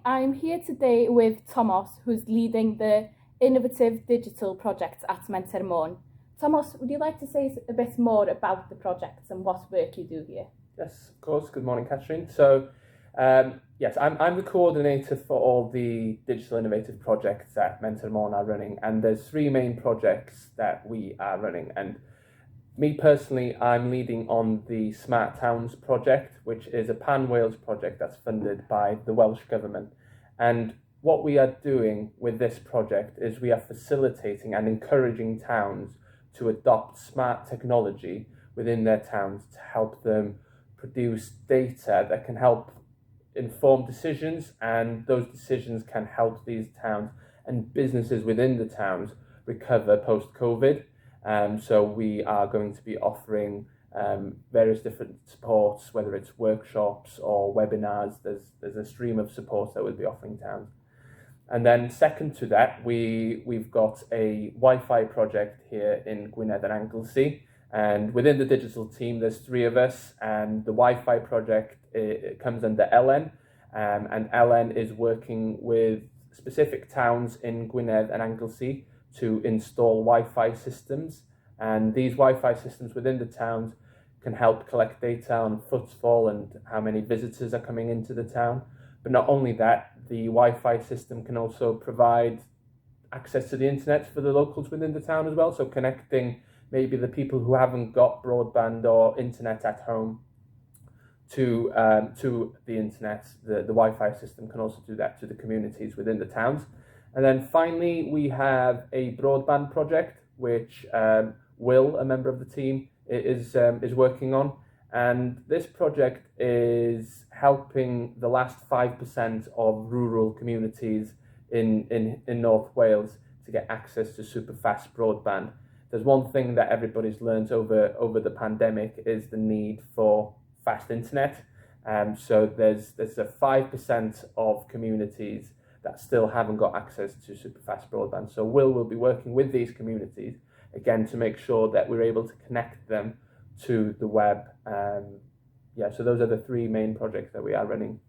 I'm here today with Thomas, who's leading the innovative digital projects at Menter. Thomas, would you like to say a bit more about the projects and what work you do here? Yes, of course. Good morning, Catherine. Yes, I'm the coordinator for all the digital innovative projects that Menter are running, and there's three main projects that we are running. And me personally, I'm leading on the Smart Towns project, which is a pan-Wales project that's funded by the Welsh Government. And what we are doing with this project is we are facilitating and encouraging towns to adopt smart technology within their towns to help them produce data that can help inform decisions, and those decisions can help these towns and businesses within the towns recover post-COVID. So we are going to be offering various different supports, whether it's workshops or webinars. There's a stream of supports that we'll be offering towns. And then second to that, we've got a Wi-Fi project here in Gwynedd and Anglesey. And within the digital team, there's three of us, and the Wi-Fi project it comes under Ellen. And Ellen is working with specific towns in Gwynedd and Anglesey to install Wi-Fi systems. And these Wi-Fi systems within the towns can help collect data on footfall and how many visitors are coming into the town. But not only that, the Wi-Fi system can also provide access to the internet for the locals within the town as well. So connecting maybe the people who haven't got broadband or internet at home to the internet. The Wi-Fi system can also do that to the communities within the towns. And then finally, we have a broadband project, which Will, a member of the team, is working on. And this project is helping the last 5% of rural communities in North Wales to get access to super fast broadband. There's one thing that everybody's learned over the pandemic is the need for fast internet. So there's a 5% of communities that still haven't got access to super fast broadband. So will be working with these communities again to make sure that we're able to connect them to the web. So those are the three main projects that we are running.